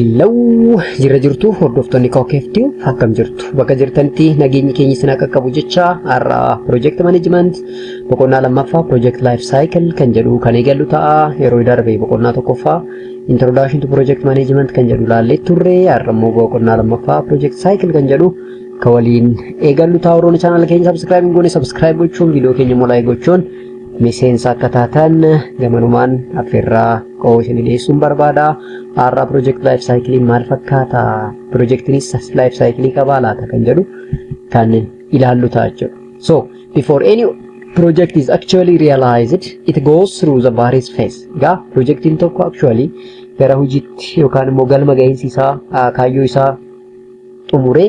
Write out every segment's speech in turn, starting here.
Hello, jirtu hordoftoonni Kookeftii akkam jirtu bakka jirtanitti nageenyi keenya isin akka qabu jecha har'a project management boqonnaa lammaffaa project life cycle kan jedhu kan eegallu ta'a. Yeroo darbe boqonnaa tokkoffaa introduction to project management kan jedhu laallee turre, har'a immoo boqonnaa lammaffaa project cycle kan jedhu kan waliin eegallu ta'a. Warroonni channel keenya subscribe gochuun video keenya like gochuun miseensa akka taatan gamanumaan affeerraa qoo isin dhiyeessuun barbaada. Har'a project life cycle maal fakkaata, projectinis life cycle qaba laata kan jedhu kan ilaallu ta'a jechuudha. So before any project is actually realized, it goes through the various phase. Egaa projectiin tokko actually gara hojiitti yookaan immoo galma gahiinsi isaa kaayyoo isaa xumuree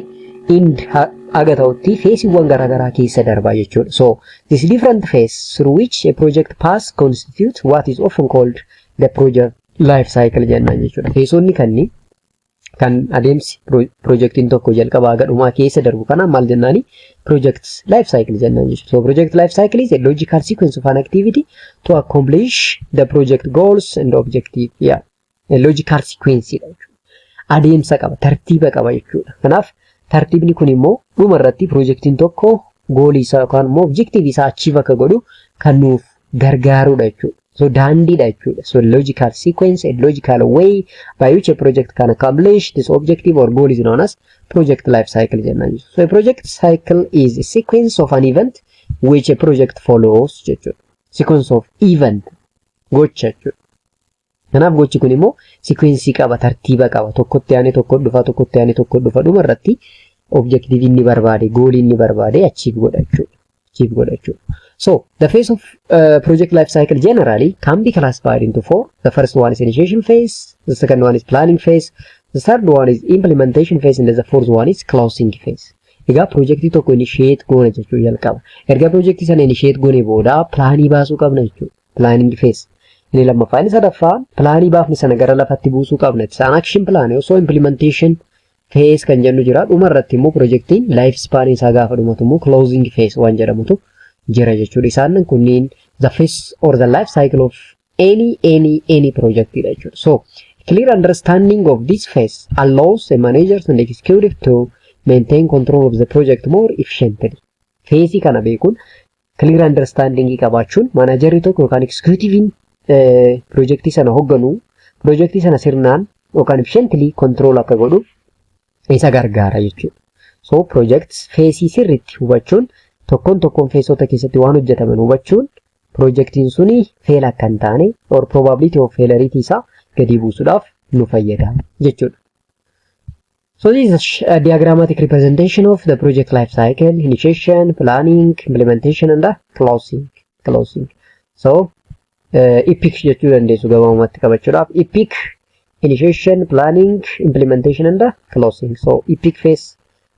aga ta'utti feesiiwwan garaagaraa keessa darbaa jechuudha. So this different phase through which a project pass constitute what is often called the project life cycle jennaan jechuudha. Feesonni kan adeemsi projectiin tokko jalqabaa gadhumaa keessa darbu kana maal jennaani? Project life cycle jennaan jechuudha. So project life cycle is a logical sequence of an activity to accomplish the project goals and objective. Yeah, a logical sequence dha jechuudha. Adeemsa qaba, tartiiba qaba jechuudha. Kanaaf tartiibni kun immoo dhuma irratti projectiin tokko goolii isaa yookaan immoo objective isaa achieve akka godhu kan nuuf gargaarudha jechuudha. So daandiidha jechuudha. So logical sequence and logical way by which a project can accomplish this objective or goal is known as project life cycle jennaan jechuudha. So a project cycle is a sequence of an event which a project follows jechuudha. Sequence of event gocha jechuudha. Kanaaf gochi kun immoo sequence qaba, tartiiba qaba. Tokkotti aanee tokko dhufa, tokkotti aanee tokko dhufa. Dhuma irratti objective inni barbaade, goal inni barbaade achieve godha jechuudha. So the phase of project life cycle generally can be classified into four. The first one is initiation phase, the second one is planning phase, the third one is implementation phase, and the fourth one is closing phase. Egaa projectii tokko initiate goona jechuudha jalqaba. Erga projectii sana initiate goone booda plaanii baasuu qabna jechuudha. Planning phase. Inni lammaffaan isa sadaffaan plaanii baafni sana gara lafatti buusuu qabna. Isaan action plan osoo implementation phase kan jennu jira. Dhuma irratti immoo projectiin life span isaa gaafa dhumatu immoo closing phase waan jedhamutu jira jechuudha. Isaan kunniin the phase or the life cycle of any project dha jechuudha. So clear understanding of this phase allows a manager and executive to maintain control of the project more efficiently. Phase kana beekuun clear understanding qabaachuun managerri tokko yookaan executivein projectii sana hogganu projectii sana sirnaan yookaan efficiently control akka godhu isa gargaara jechuudha. So projects phase sirriitti hubachuun tokkoon feesota keessatti waan hojjetaman hubachuun projectiin suni fail akka hin taane or probability of failure isaa gadi buusuudhaaf nu fayyada jechuudha. So this is a diagrammatic representation of the project life cycle: initiation, planning, implementation, and closing. So epic jechuu dandeessu gabaabumatti qabachuudhaaf epic, initiation, planning, implementation, and closing. So epic phase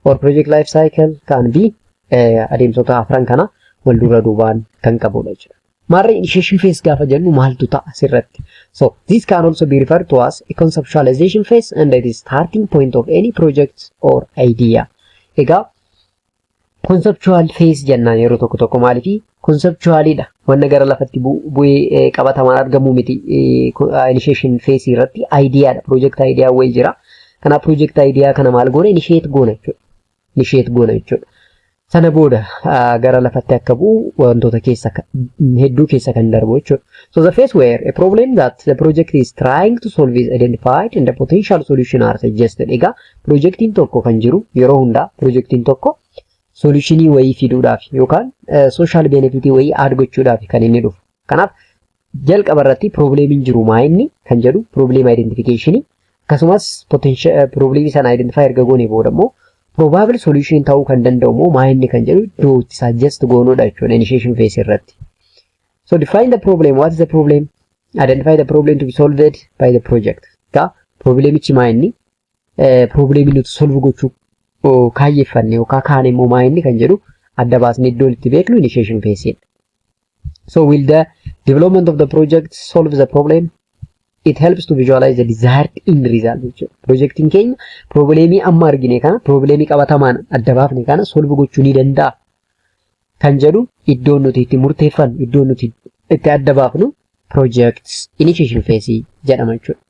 or project life cycle can be adeemsota afran kana wal dura duubaan kan qabudha jechuudha. Maarree initiation phase gaafa jennu maaltu ta'a asirratti? So this can also be referred to as a conceptualization phase and it is starting point of any project or idea. Egaa conceptual phase jennaan yeroo tokko maaliifi conceptualidha. Wanna gara lafatti bu'ee qabatamaan argamu miti. Initiation phase irratti idea dha, project idea wayii jira. Kana project idea kana maal goona initiate goona jechuudha. Sana booda gara lafatti akka bu'u wantoota hedduu keessa kan darbu jechuudha. So the phase where a problem that the project is trying to solve is identified and the potential solution are suggested. Egaa projectiin tokko kan jiru yeroo hundaa projectiin tokko solutionii wayii fiduudhaaf yookaan social benefit wayii add gochuudhaaf kan inni dhufu. Kanaaf jalqaba irratti problemiin jiru maa inni kan jedhu problem identification akkasumas potential problem sana identify erga goone booda immoo probable solution ta'uu kan danda'u immoo maa inni kan jedhu iddoo itti suggest goonuudha jechuudha initiation phase irratti. So define the problem. What is the problem? Identify the problem to be solved by the project. Egaa problemichi maa inni problemi nuti solve gochuu kaayyeeffanne yookaan kaan immoo maa inni kan jedhu adda baasnee iddoo itti beeknu initiation phase. So will the development of the project solve the problem? It helps to visualize the desired end result jechuudha. Projectiin keenya problemii amma argine kana problemii qabatamaan adda baafne kana solve gochuu ni danda'a kan jedhu iddoo nuti itti murteeffannu, iddoo nuti itti adda baafnu projects initiation phase jedhama jechuudha.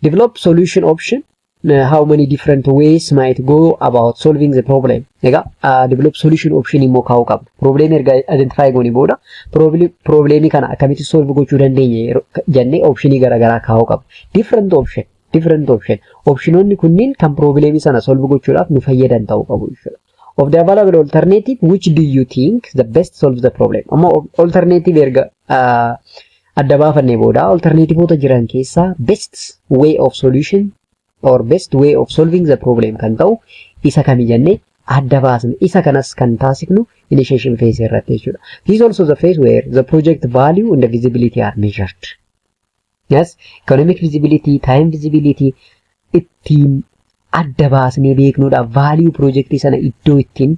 develop solution option. How many different ways might go about solving the problem. Develop solution option immoo kaa'uu qabna. Problem erga identify goone booda problemi kana akkamitti solve gochuu dandeenya jennee optionii garaagaraa kaa'uu qabna. Different option. Optiononni kunniin kan problemi sana solve gochuudhaaf nu fayyadan ta'uu qabu jechuudha. Of the available alternative, which do you think the best solves the problem? Amma alternative erga adda baafannee booda alternativeota jiran keessaa best way of solution or best way of solving the problem kan ta'u isa kami jennee adda baasna. Isa kanas kan taasifnu initiation phase irratti jechuudha. This is also the phase where the project value and the visibility are measured. Yes, economic visibility, time visibility ittiin adda baasnee beeknudha. Value projectii sana iddoo ittiin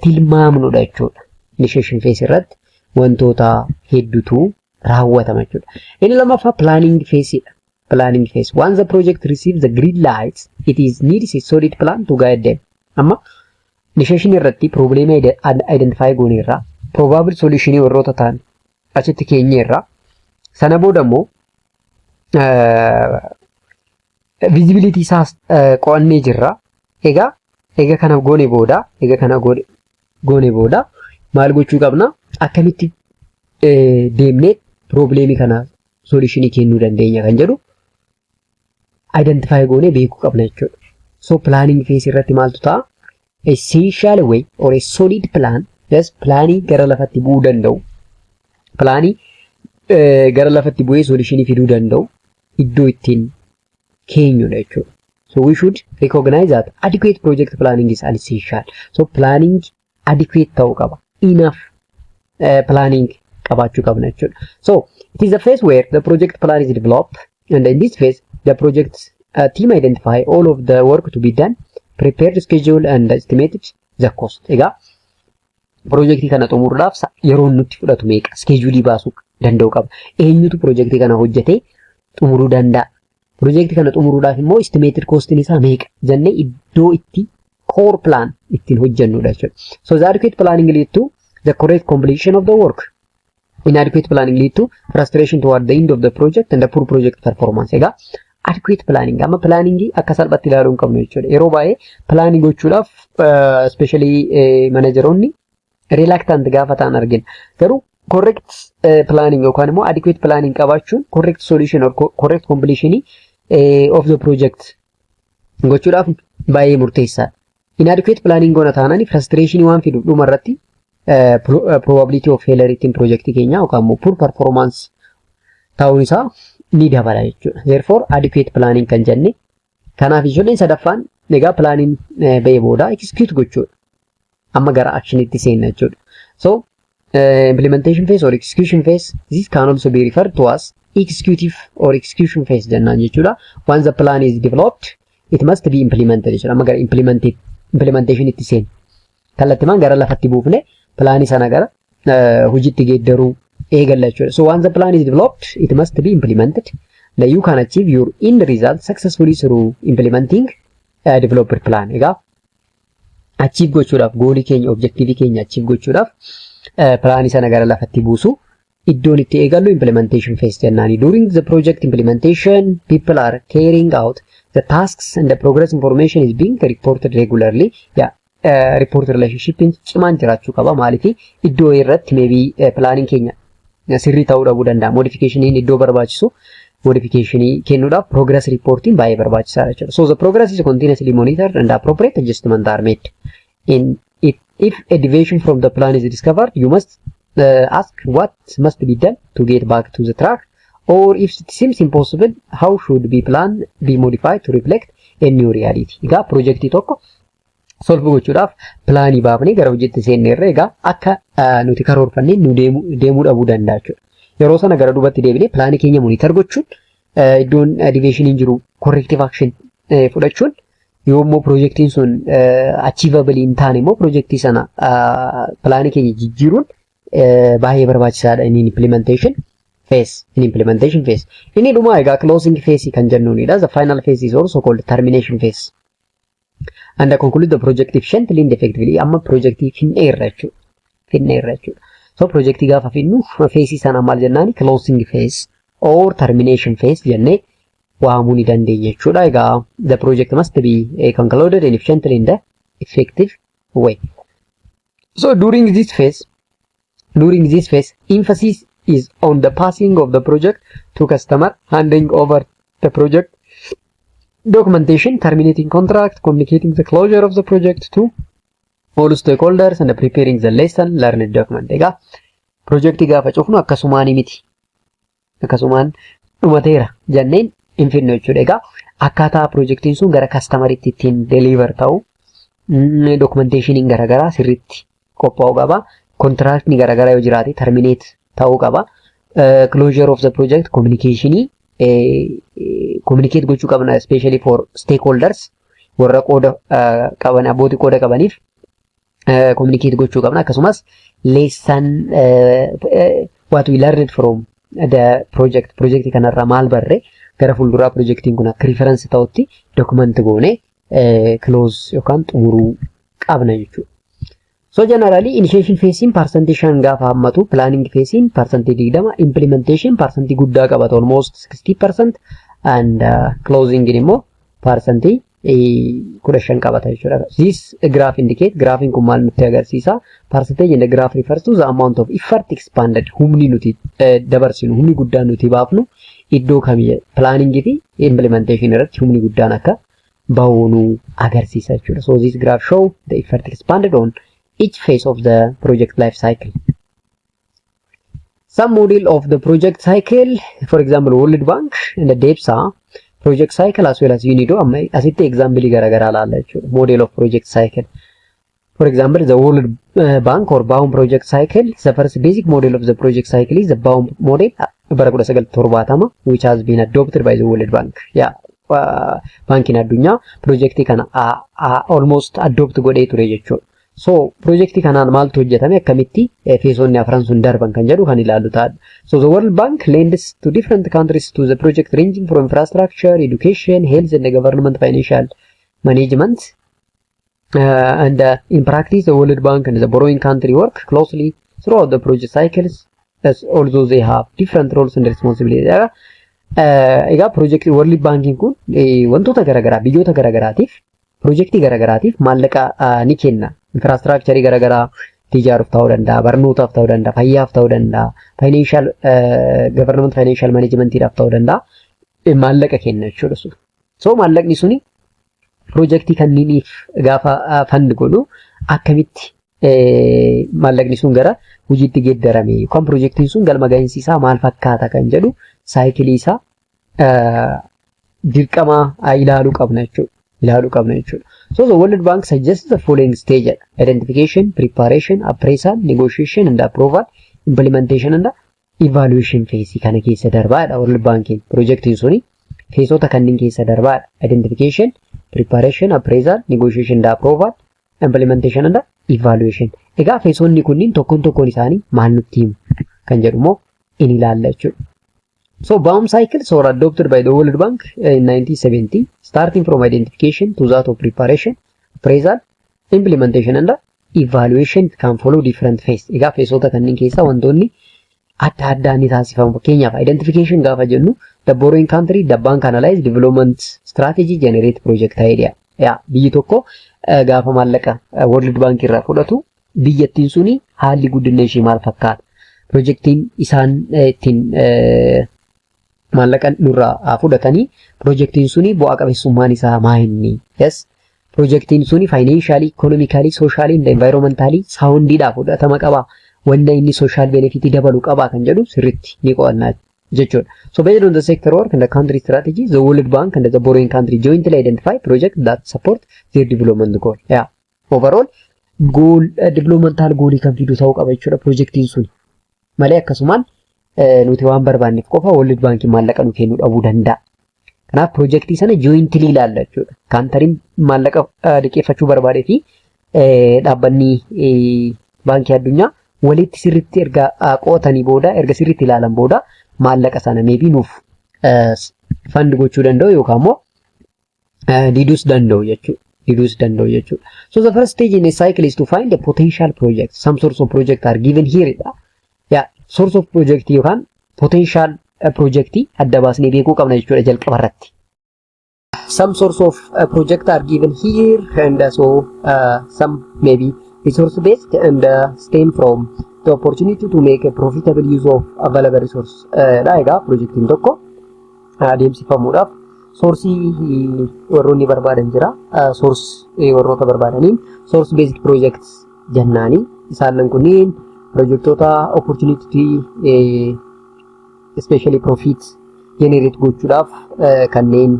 tilmaamnudha jechuudha. Initiation phase irratti wantoota hedduutu raawwatama jechuudha. Inni lammaffaa planning phase dha. Planning phase. Once the project receives the green lights, it is needs a solid plan to guide them. Amma initiation irratti problem identify goone irraa probable solution warroota ta'an achitti keenya irraa sana booda immoo visibility isaas qo'annee jirra. Egaa kana goone booda maal gochuu qabna? Akkamitti deemnee problemi kana solutionii kennuu dandeenya kan jedhu identify goone beekuu qabna jechuudha. So planning phase irratti maaltu ta'a? Essential way or a solid plan. Yes, planning gara lafatti bu'uu danda'u. Planning gara lafatti bu'ee solutionii fiduu danda'u iddoo ittiin keenyudha jechuudha. So we should recognize that adequate project planning is essential. So planning adequate ta'uu qaba. Enough planning qabaachuu qabna jechuudha. So it is the phase where the project plan is developed, and in this phase the project team identify all of the work to be done, prepared schedule and estimated the cost. Egaa projectii kana xumuruudhaaf yeroo nutti fudhatu meeqa schedule baasuu danda'u qaba. Eenyutu projectii kana hojjetee xumuruu danda'a? Projectii kana xumuruudhaaf immoo estimated costiin isaa meeqa jennee iddoo itti core plan ittiin hojjennudha jechuudha. So the adequate planning lead to the correct completion of the work. Inadequate planning lead to frustration toward the end of the project and the poor project performance. Egaa adequate planning amma planning akka salphatti ilaaluu hin qabnu jechuudha. Yeroo baay'ee planning gochuudhaaf especially manageroonni reluctant gaafa ta'an argina. Garuu correct planning yookaan immoo adequate planning qabaachuun correct solution or correct completion of the project gochuudhaaf baay'ee murteessaadha. Inadequate planning goona taanaan frustration waan fidu dhuma irratti probability of failure in project keenya yookaan immoo poor performance ta'uun isaa ni dabala jechuudha. Therefore adequate planning kan jenne kanaaf ijoolleen sadaffaan egaa planning ba'ee booda execute gochuudha. Amma gara action itti seenna jechuudha. So implementation phase or execution phase, this can also be referred to as executive or execution phase jennaan jechuudha. Once the plan is developed, it must be implemented jechuudha. Amma gara implementation itti seenna. Kallattimaan gara lafatti buufne plan sana gara hojiitti geeddaruu eegalla jechuudha. So once the plan is developed, it must be implemented. Now you can achieve your end result successfully through implementing a developed plan. Egaa achieve gochuudhaaf goolii keenya objective keenya achieve gochuudhaaf plan sana gara lafatti buusu iddoon itti eegallu implementation phase jennaani. During the project implementation, people are carrying out the tasks and the progress information is being reported regularly. Report relationship cimaan jiraachuu qaba. Maaliif iddoo irratti maybe planning keenya sirrii ta'uu dhabuu danda'a. Modification iddoo barbaachisu modification kennuudhaaf progress reporting baay'ee barbaachisaadha jechuudha. So the progress is continuously monitored and appropriate adjustments are made. If a deviation from the plan is discovered, you must ask what must be done to get back to the track, or if it seems impossible, how should the plan be modified to reflect a new reality. Egaa projectii tokko solve gochuudhaaf plaanii baafnee gara hojiitti seenneerra egaa akka nuti karoorfannee nu deemuu dhabuu danda'a jechuudha. Yeroo sana gara duubatti deebinee plaanii keenya monitor gochuun iddoon deviation jiru corrective action fudhachuun yoo immoo projectiin sun achievable hin taane immoo projectii sana plaanii keenya jijjiiruun baay'ee barbaachisaadha in implementation phase. Inni dhumaa egaa closing phase kan jennuunidha. The final phase is also called termination phase. And conclude the project efficiently and effectively. Amma projectii finneerra jechuudha. So projectii gaafa finnu phase sana maal jennaani closing phase or termination phase jennee waamuu ni dandeenya jechuudha. Egaa the project must be concluded and efficiently in the effective way. So during this phase, emphasis is on the passing of the project to customer, handing over the project documentation, terminating contract, communicating the closure of the project to all stakeholders and preparing the lesson learned document. Egaa project gaafa cufnu akkasumaan miti. Akkasumaan dhumateera jenneen hin fidnu jechuudha. Egaa akkaataa projectiin sun gara customeritti ittiin deliver ta'u documentationiin garagaraa sirriitti qophaa'uu qaba. Contractni garagaraa yoo jiraate terminate ta'uu qaba. Closure of the project communicate gochuu qabna, especially for stakeholders warra qooda qaban, abbootii qooda qabaniif communicate gochuu qabna. Akkasumas lesson what we learned from the project kanarraa maal barre gara fuulduraa projectiin kun akka reference ta'utti document goone close yookaan xumuruu qabna jechuudha. So generally initiation phase percentage gaafa hammatu, planning phase percentage 20, implementation percentage guddaa qabata almost 60% and closing immoo percentage 15 qabata jechuudha. This graph indicate graphing kun maal nutti agarsiisa? Percentage in the graph refers to the amount of effort expanded, humni nuti dabarsinu, humni guddaan nuti baafnu iddoo kamii planning fi implementation irratti humni guddaan akka bahu agarsiisa jechuudha. So this graph show the effort expanded on each phase of the project life cycle. Some model of the project cycle, for example, World Bank and the DEPSA project cycle as well as UNIDO. Asitti example garagara laalla jechuudha. Model of project cycle. For example, the World Bank or Baum project cycle. The first basic model of the project cycle is the Baum model, bara 1970, which has been adopted by the World Bank. Yeah, bankiin addunyaa projectii kana almost adopt godhee ture jechuudha. So projectii kanaan maaltu hojjetame, akkamitti feesonni afran sun darban kan jedhu kan ilaallu ta'a. So the World Bank lends to different countries to the project ranging from infrastructure, education, health and government financial management. And in practice the World Bank and the borrowing country work closely throughout the project cycles, as although they have different roles and responsibilities. Egaa projectii World Banking kun wantoota garagaraa biyyoota garagaraatiif projectii garagaraatiif maallaqa ni kenna. Infrastructure garagaraa ijaaruuf ta'uu danda'a, barnootaaf ta'uu danda'a, fayyaaf ta'uu danda'a, financial government financial managementiidhaaf ta'uu danda'a, maallaqa kenna jechuudha. So maallaqni suni projectii kanniiniif gaafa fund godhu akkamitti maallaqni sun gara hojiitti geeddarame yookaan projectiin sun galma gahinsi isaa maal fakkaata kan jedhu saayikilii isaa dirqama ilaaluu qabna jechuudha. So the World Bank suggests the following stage: identification, preparation, appraisal, negotiation and approval, implementation and evaluation phase. Kana keessa darbaadha World Banking projectiin suni feesota kanneen keessa darbaadha: identification, preparation, appraisal, negotiation and approval, implementation and evaluation. Egaa feesonni kunniin tokkoon isaanii maal nutti himu kan jedhu immoo in ilaalla jechuudha. So Baum cycles were adopted by the World Bank in 1970, starting from identification to that of preparation, appraisal, implementation and evaluation can follow different phases. Egaa feesota kanneen keessa wantoonni adda addaa ni taasifamu. Fakkeenyaaf identification gaafa jennu the borrowing country, the bank analyze development strategy, generate project idea. Biyyi tokko gaafa maallaqa World Bank irraa fudhatu biyyattiin suni haalli guddina ishee maal fakkaata? Projectiin isaan ittiin maallaqa nurraa fudhatanii projectiin suni bu'aa qabeessummaan isaa maayinni? Yes, projectiin suni financially, economically, socially and environmentally soundidhaaf fudhatama qaba. Wanda inni social benefit dabalu qaba kan jedhu sirriitti ni qo'annaa jechuudha. So based on the sector work and the country strategy, the World Bank and the borrowing country jointly identify projects that support their development goal. Overall goal developmental goal kan fidu ta'uu qaba jechuudha projectiin suni. Malee akkasumaan nuti waan barbaanneef qofa World Bank maallaqa nu kennuu dhabuu danda'a. Kanaaf projectii sana jointly ilaalla jechuudha. Kaantariin maallaqa liqeeffachuu barbaadee fi dhaabbanni baankii addunyaa walitti sirriitti erga qo'atanii booda, erga sirriitti ilaalan booda maallaqa sana maybe nuuf fund gochuu danda'u yookaan immoo deduce danda'u jechuudha. So the first stage in a cycle is to find a potential project. Some sorts of projects are given here. Source of project yookaan potential projectii adda baasnee beekuu qabna jechuudha jalqaba irratti. Some source of project are given here and so some maybe resource based and stem from the opportunity to make a profitable use of available resource. Egaa projectiin tokko adeemsifamuudhaaf soorsii warroonni barbaadan jira. Source warroota barbaadaniin source based projects jennaani. Isaan kunniin projectoota opportunity especially profit generate gochuudhaaf kanneen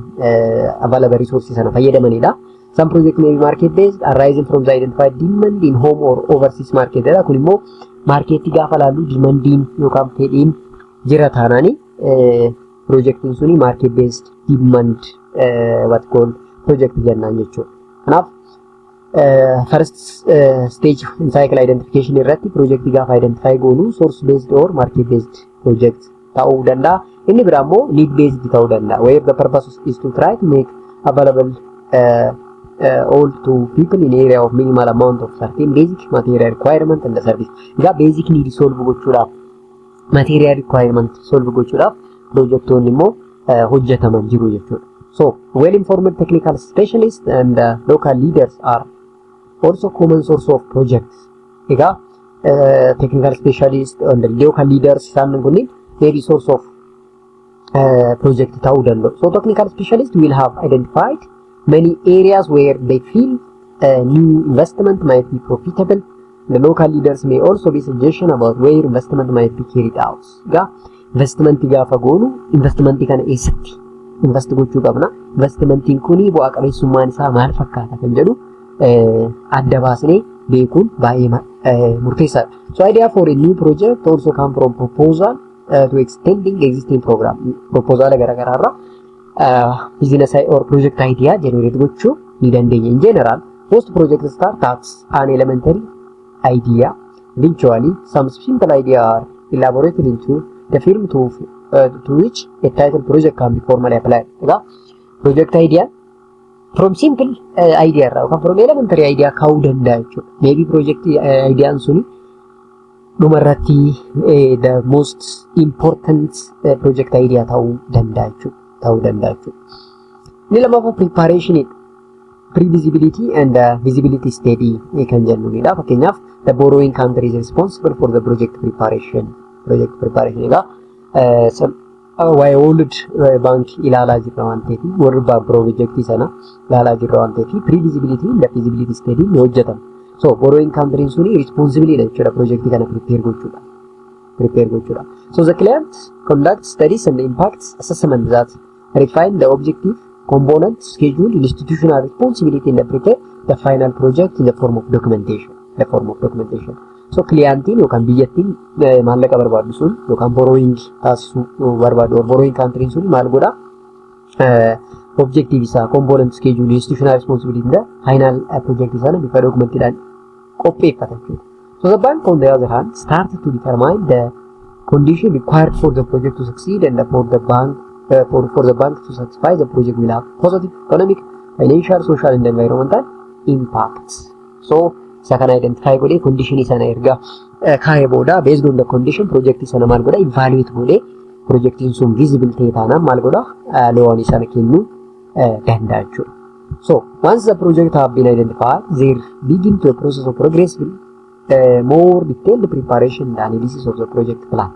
available resources sana fayyadamanidha. Some projects may be market based arising from the identified demand in home or overseas market. Kun immoo marketii gaafa laallu demandiin yookaan fedhiin jira taanaani projectiin suni market based demand what called project jennaan jechuudha. Kanaaf first stage in cycle identification irratti projectii gaafa identify goonu source based or market based project ta'uu danda'a. Inni biraa immoo need based ta'uu danda'a. Where the purpose is to try to make available all to people in area of minimal amount of certain basic material requirement and the service. Egaa basic need solve gochuudhaaf material requirement solve gochuudhaaf projectoonni immoo hojjetaman jiru jechuudha. So well informed technical specialists and local leaders are also common source of projects. Egaa technical specialists and local leaders isaan kunniin maybe source of project ta'uu danda'u. So technical specialists will have identified many areas where they feel new investment might be profitable. The local leaders may also be suggestion about where investment might be carried out. Egaa investment gaafa goonu investment kana eessatti invest gochuu qabna. Investmentiin kuni bu'aa qabeessummaan isaa maal fakkaata kan jedhu adda baasnee beekuun baay'ee murteessaadha. So idea for a new project also come from proposal to extending existing program. Proposal garagaraarra business or project idea generate gochuu ni dandeenya. In general, most projects start as an elementary idea. Eventually, some simple idea are elaborated into the firm to which a title project can be formally applied. Egaa project idea from simple idea irraa yookaan from elementary idea ka'uu danda'a jechuudha. Maybe project idea suni dhumarratti the most important project idea ta'uu danda'a jechuudha. Inni lammaffaa preparation pre-visibility and visibility study kan jennudha. Fakkeenyaaf the borrowing country is responsible for the project preparation. Egaa waa'ee World Bank ilaalaa jirra waan ta'eef World Bank projectii sana ilaalaa jirra waan ta'eef pre-visibility and feasibility study ni hojjetama. So borrowing country suni responsibility jechuudha projectii kana prepare gochuudha. So the client conducts studies and impacts assessment that refine the objective, component, schedule, institutional responsibility and prepare the final project in the form of documentation. So clientiin yookaan biyyattiin maallaqa barbaadu sun yookaan borrowing taasisuu barbaadu or borrowing country sun maal godha objective isaa, component, schedule, institutional responsibility and the final project sana bifa dokumentiidhaan qopheeffata jechuudha. So the bank on the other hand started to determine the condition required for the project to succeed and for the bank to satisfy the project will have positive economic, financial, social and environmental impacts. So second identify godhe condition sana erga kaa'ee booda based on the condition project sana maal godha evaluate godhe projectiin sun visible ta'e taanaan maal godha loan sana kennuu danda'a jechuudha. So once the project have been identified there begin to a process of progressive more detailed preparation and analysis of the project plan.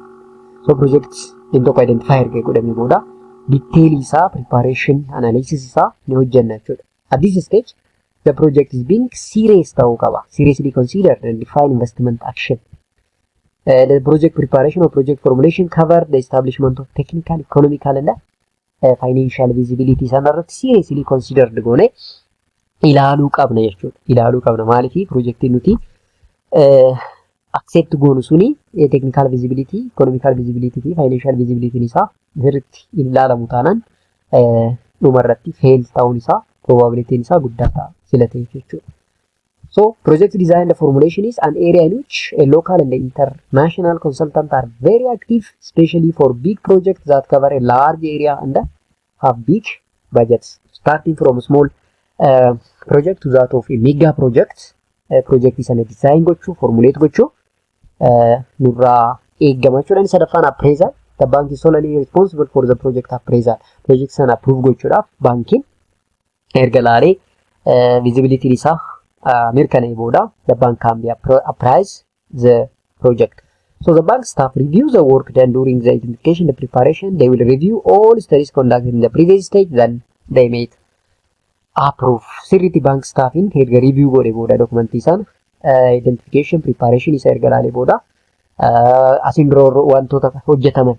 So project in tokko identify erga godhamee booda detail isaa preparation analysis isaa ni hojjenna jechuudha. At this stage the project is being serious ta'uu qaba. Seriously considered and define investment action. The project preparation or project formulation cover the establishment of technical, economical and financial visibility sanarratti seriously considered goone ilaaluu qabna jechuudha. Maaliif projectiin nuti accept goonu suni technical visibility, economical visibility fi financial visibility isaa sirriitti ilaalamu taanaan dhumarratti fail ta'uun isaa probability isaa guddaa ta'a sila ta'e jechuudha. So project design and formulation is an area in which a local and international consultant are very active, especially for big projects that cover a large area and have big budgets. Starting from a small project to that of a mega project, project sana design gochuu, formulate gochuu nurraa eeggama jechuudha. Sadaffaan appraisal, The bank is solely responsible for the project appraisal. Project sana approve gochuudhaaf bankiin erga laalee visibility isaa mirkanee booda the bank can be appraise the project. So the bank staff review the work done during the identification, the preparation. They will review all studies conducted in the previous stage, then they made approve. Sirriitti bank staffin erga review godhe booda documentii sana identification, preparation isa erga laalee booda asin dura wantoota hojjetaman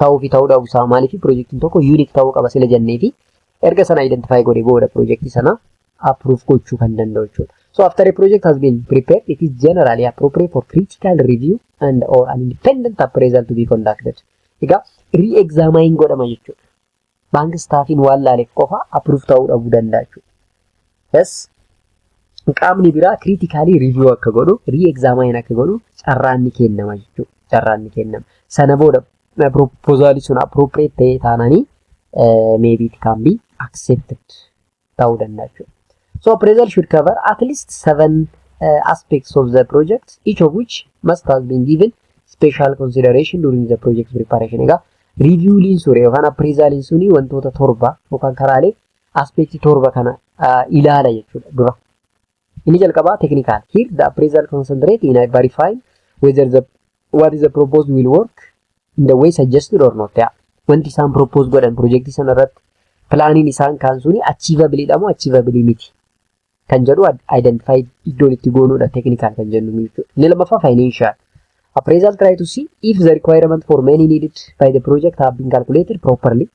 ta'uu fi ta'uu dhabuusaa maaliif projektiin tokko unique ta'uu qaba sila jennee fi erga sana identify godhe booda projektii sana approve gochuu kan danda'u jechuudha. So after a project has been prepared, it is generally appropriate for critical review and or an independent appraisal to be conducted. Egaa re-examine godhama jechuudha. Bank staffin waan laaleef qofa approve ta'uu dhabuu danda'a jechuudha. Yes. Qaamni biraa critically review akka godhu, re-examine akka godhu carraan ni kennama jechuudha. Carraan ni kennama. Sana booda proposal sun appropriate ta'ee taananii maybe it can be accepted ta'uu danda'a jechuudha. So appraisal should cover at least 7 aspects of the project, each of which must have been given special consideration during the project preparation. Egaa review linsure yookaan appraisal linsuni wantoota torba yookaan karaalee aspektii torba kana ilaala jechuudha dura. Inni jalqabaa technical. Here the appraisal concentrate in verifying whether what is the proposed will work in the way suggested or not. Wanti isaan propose godhan projectii sana irratti plaaniin isaan kaan suni achievable dha moo achievable miti kan jedhu identify iddoon itti goonuudha technical kan jennu jechuudha. Inni lammaffaa financial. Appraisal try to see if the requirement for money needed by the project have been calculated properly.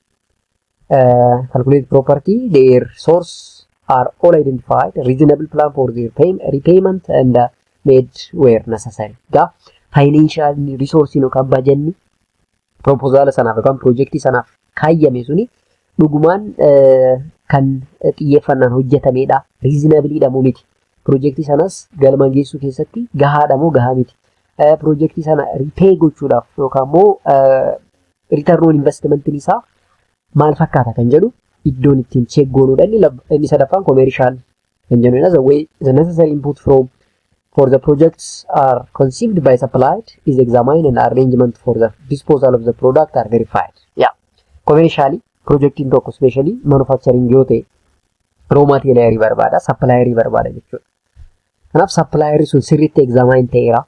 Calculated property, their source are all identified, reasonable plan for their repayment and made where necessary. Egaa financial resource yookaan bajanni proposal sanaaf yookaan projectii sanaaf kaayyame suni dhugumaan kan xiyyeeffannaan hojjetamedha. Reasonably dha moo miti. Projectii sanas galma geessuu keessatti gahaadha moo gahaa miti. Projectii sana repay gochuudhaaf yookaan immoo return on investment isaa maal fakkaata kan jedhu iddoon ittiin check goonuudha. Inni sadaffaan commercial kan jennuudha. The way the necessary input for the projects are conceived by supplied is examined and arrangement for the disposal of the product are verified. Yeah. Commercially projectiin tokko especially manufacturing yoo ta'e raw material barbaada, supplier barbaada jechuudha. Kanaaf supplier sun sirriitti examine ta'eera.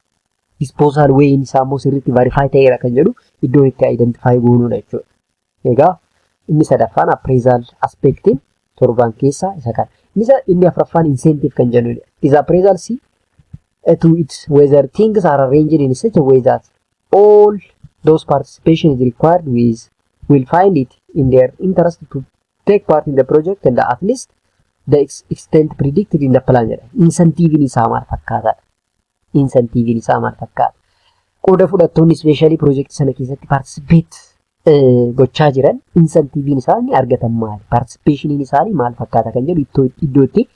Disposal way isaa immoo sirriitti verify ta'eera kan jedhu iddoon itti identify goonuudha jechuudha. Egaa inni sadaffaan appraisal aspectiin torban keessaa isa kana. Inni afuraffaan incentive kan jennuudha. Is appraisal see to it whether things are arranged in such a way that all those participation is required will find it in their interest to take part in the project and at least the extent predicted in the plan. Incentive isaa maal fakkaataadha? Incentive isaa maal fakkaata? Qooda fudhattoonni especially project sana keessatti participate gochaa jiran incentive isaa ni argatan maal? Participation isaanii maal fakkaata kan jedhu iddootti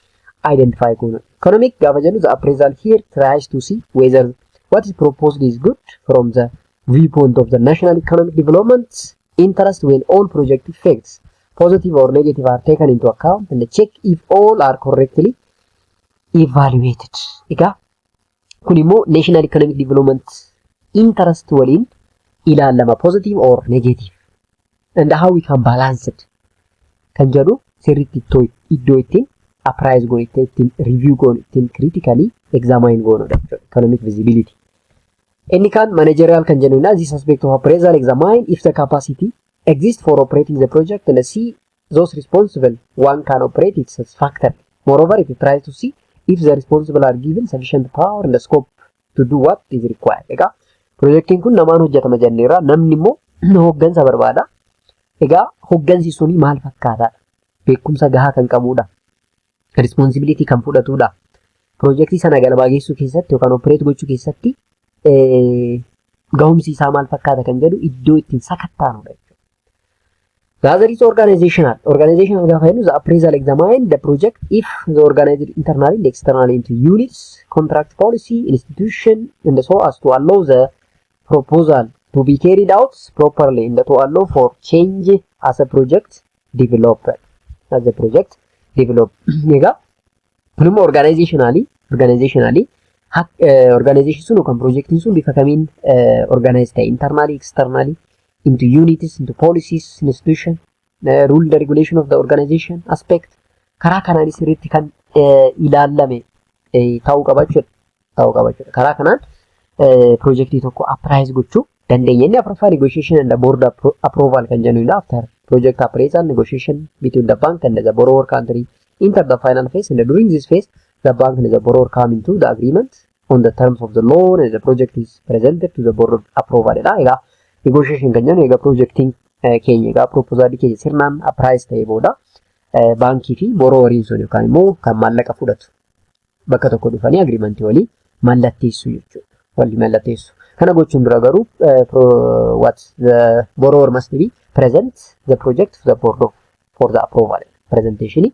identify goonu. Economic gaafa jennu the appraisal here tries to see whether what is proposed is good from the viewpoint of the national economic development interest when all project effects, positive or negative, are taken into account and check if all are correctly evaluated. Egaa kun immoo national economic development interest waliin ilaalama positive or negative and how we can balance it kan jedhu sirriitti iddoo ittiin appraise goonu ittiin review goonu ittiin critically examine goonudha jechuudha. Economic visibility. Inni kaan managerial kan jennuudha. This aspect of appraisal examine if the capacity exists for operating the project and see those responsible one can operate it satisfactorily. Moreover, it tries to see if the responsible are given sufficient power and the scope to do what is required. Egaa projektiin kun namaan hojjetama jenneerra. Namni immoo hoggansa barbaada. Egaa hoggansi suni maal fakkaataadha? Beekumsa gahaa kan qabudha. Responsibility kan fudhatudha. Projektii sana galmaa geessuu keessatti yookaan operate gochuu keessatti gahumsi isaa maal fakkaata kan jedhu iddoo ittiin sakattaanudha jechuudha. The other is organizational. Organizational gaafa jennu the appraisal examine the project if the organized internally and externally into units, contract policy, institution, and so as to allow the proposal to be carried out properly and to allow for change as a project developer. As a project develop. Egaa kunimmoo organizationally organization sun yookaan projectiin sun bifa kamiin organize ta'e internally externally into unities, into policies, institution, rule the regulation of the organization aspect. Karaa kanaan sirriitti kan ilaalame ta'uu qabachuudha. Karaa kanaan projectii tokko appraise gochuu dandeenya. Inni afuraffaa negotiation and the board approval kan jennuudha. After project appraisal, negotiation between the bank and the borrower country enter the final phase, and during this phase the bank and the borrower come into the agreement on the terms of the loan, and the project is presented to the board of approval. Egaa negotiation kan jennu egaa projecting keenya egaa proposal keenya sirnaan appraise ta'ee booda baankii fi borroweriin sun yookaan immoo kan maallaqa fudhatu bakka tokko dhufanii agreementii walii mallatteessu jechuudha. Walii mallatteessu. Kana gochuun dura garuu what the borrower must be present the project to the board of for the approval. Presentation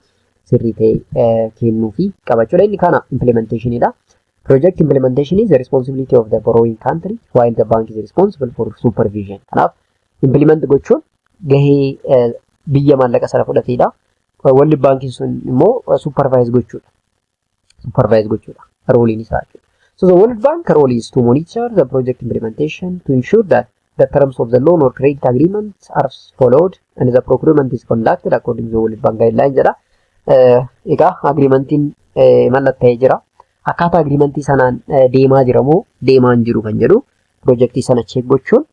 sirrii ta'e kennuu fi qabachuudha. Inni kana implementation dha. Project implementation is the responsibility of the borrowing country while the bank is responsible for supervision. Kanaaf implement gochuun gahee biyya maallaqa sana fudhateedha. Walli baankiin sun immoo supervise gochuudha. Rooliin isaa jechuudha. So the World Bank role is to monitor the project implementation to ensure that the terms of the loan or credit agreements are followed and the procurement is conducted according to the World Bank guidelines jedha. Egaa agreementiin mallatta'ee jira. Akkaataa agreementii sanaan deemaa jiramoo deemaa hin jiru kan jedhu projectii sana check gochuun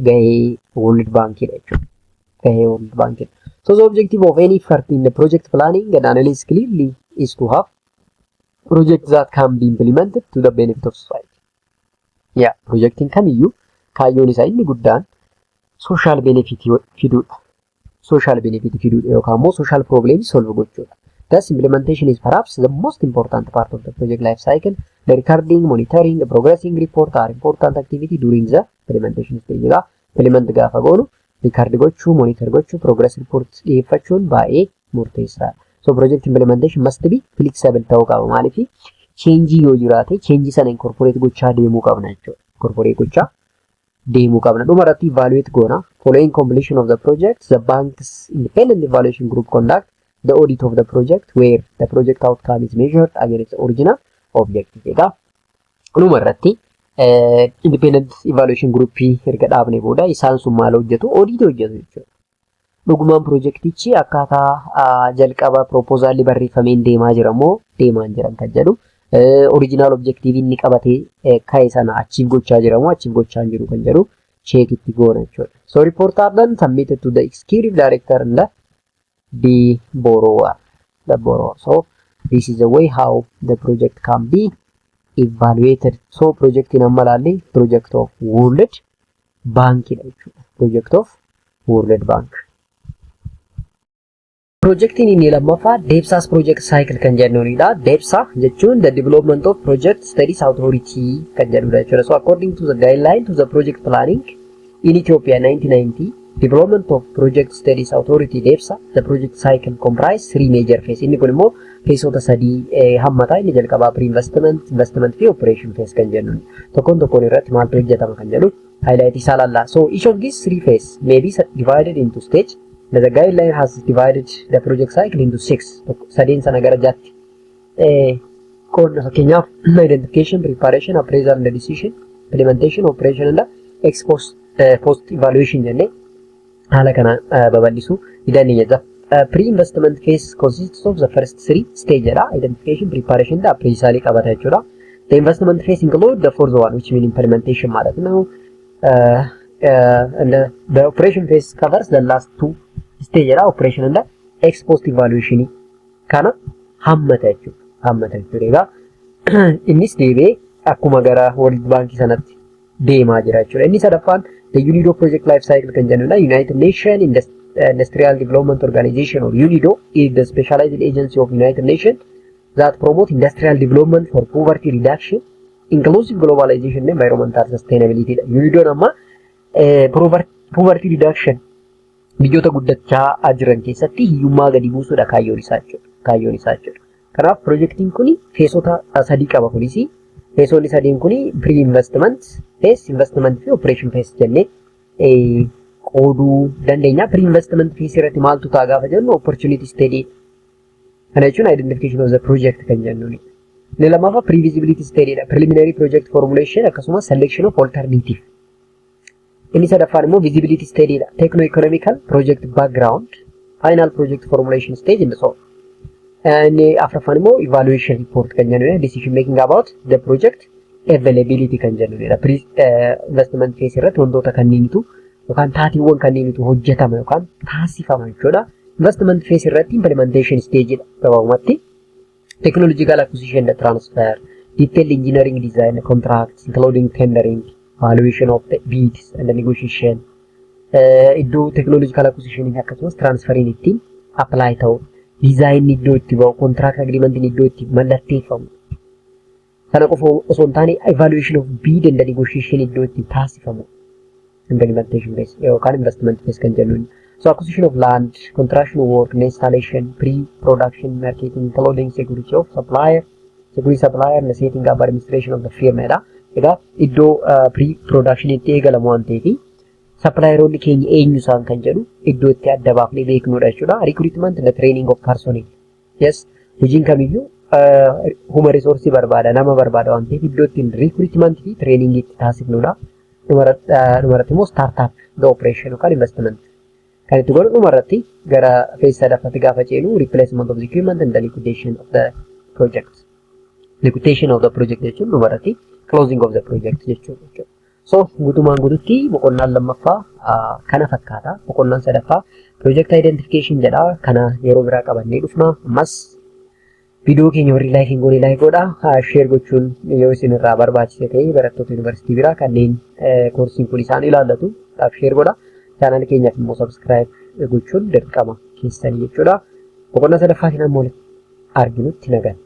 gahee World Bankidha jechuudha. So the objective of any effort in the project planning and analysis clearly is to have projects that can be implemented to the benefit of society. Projecting kamiyyuu kaayyoon isaa inni guddaan social benefit fiduudha. Yookaan immoo social problems solve gochuudha. Thus, implementation is perhaps the most important part of the project life cycle. The recording, monitoring, the progressing report are important activity during the implementation stage. Implement gaafa goonu record gochuu, monitor gochuu, progress report dhiyeeffachuun baay'ee murteessaadha. So project implementation must be flexible ta'uu qaba. Maaliif change yoo jiraate change sana incorporate gochaa deemuu qabna jechuudha. Dhumarratti evaluate goona. Following completion of the project, the bank's independent evaluation group conduct the audit of the project where the project outcome is measured against the original objective. Egaa dhumarratti independent evaluation group erga dhaabne booda isaan sun maal hojjetu? Audit hojjetu jechuudha. Dhugumaan projektichi akkaataa jalqaba proposal barreeffameen deemaa jiramoo deemaa hin jiran kan jedhu original objective inni qabatee ka'e sana achieve gochaa jiramoo achieve gochaa hin jiru kan jedhu check itti goona jechuudha. So report are then submitted to the executive director and the borrower. So this is the way how the project can be evaluated. So project in ammalaallee project of World Bank jechuudha. Project of World Bank. Projectiin inni lammaffaa DEPSA's project cycle kan jennuudha. DEPSA jechuun the development of project studies authority kan jedhudha jechuudha. So according to the guideline to the project planning in Ethiopia 1990, development of project studies authority DEPSA, the project cycle comprise 3 major phases. Inni kun immoo phaseota sadii hammata. Inni jalqabaa pre-investment, investment fi operation phase kan jennuudha. Tokkoon irratti maaltu hojjetama kan jedhu highlight isaa laalla. So each of these 3 phases may be divided into stage. The guideline has divided the project cycle into 6. Sadeen sana gara jaatti. Fakkeenyaaf identification, preparation, appraisal and decision, implementation, operation and post evaluation jennee haala kana babal'isuu ni dandeenya. Pre-investment phase consists of the first 3 stages. Identification, preparation and appraisal qabata jechuudha. The investment phase include the fourth one, which means implementation ማለት ነው. And the operation phase covers the last 2 stages. Operation and ex post evaluation kana hammata jechuudha. Innis deebee akkuma gara World Bank sanatti deemaa jira jechuudha. Inni sadaffaan the UNIDO project life cycle kan jennuudha. United Nations Industrial Development Organization or UNIDO is the specialized agency of United Nations that promote industrial development for poverty reduction, inclusive globalization and environmental sustainability. UNIDO nama poverty reduction biyyoota guddachaa jiran keessatti hiyyummaa gadi buusuudha kaayyoon isaa jechuudha. Kanaaf projektiin kun feesota sadii qaba kunis. Feesonni sadiin kun pre-investment phase, investment fi operation phase jennee qooduu dandeenya. Pre-investment phase irratti maaltu ta'a gaafa jennu opportunity study. Kana jechuun identification of the project kan jennuuni. Inni lammaffaa pre-visibility study dha. Preliminary project formulation akkasumas selection of alternative. Inni sadaffaan immoo visibility study dha. Techno-economical project background, final project formulation stage and so on. Inni afraffaan immoo evaluation report kan jennudha. Decision making about the project availability kan jennudha. Investment phase irratti wantoota kanneenitu yookaan taatiiwwan kanneenitu hojjetama yookaan taasifama jechuudha. Investment phase irratti implementation stage dha. Gabaabumatti technological acquisition and transfer, detailed engineering design, contracts, including tendering, valuation of the bids and the negotiation. Iddoo technological acquisition akkasumas transferring ittiin apply ta'u, design iddoo itti ba'u, contract agreement iddoo itti mallatteeffamu. Kana qofa osoo hin taane evaluation of bid and the negotiation iddoo itti taasifamu. Implementation phase yookaan investment phase kan jennuun. So acquisition of land, construction work, installation, pre-production, marketing, including security of supplier, and the setting up administration of the firm dha. Egaa iddoo pre-production itti eegalamu waan ta'eef supplieronni keenya eenyu isaan kan jedhu iddoo itti adda baafnee beeknudha jechuudha. Recruitment and the training of personnel. Yes, hojiin kamiyyuu human resource barbaada, nama barbaada waan ta'eef iddoo itti recruitment fi training itti taasifnudha. Dhumarratti immoo startup the operation yookaan investment. Kan itti godhu dhumarratti gara phase sadaffaatti gaafa ceenu replacement of the equipment and the liquidation of the project. Liquidation of the project jechuun dhumarratti closing of the project jechuudha. So guutumaan guututti boqonnaan lammaffaa kana fakkaata. Boqonnaan sadaffaa project identification jedha. Kana yeroo biraa qabannee dhufna. Ammas viidiyoo keenya warri laayikiin goonee laayikoodha. Share gochuun yoo isin irraa barbaachise ta'e barattoota yuunivarsiitii biraa kanneen koorsiin kun isaan ilaallatu share godha. Channel keenyaaf immoo subscribe gochuun dirqama keessanii jechuudha. Boqonnaa sadaffaatiin ammoo arginutti nagaan.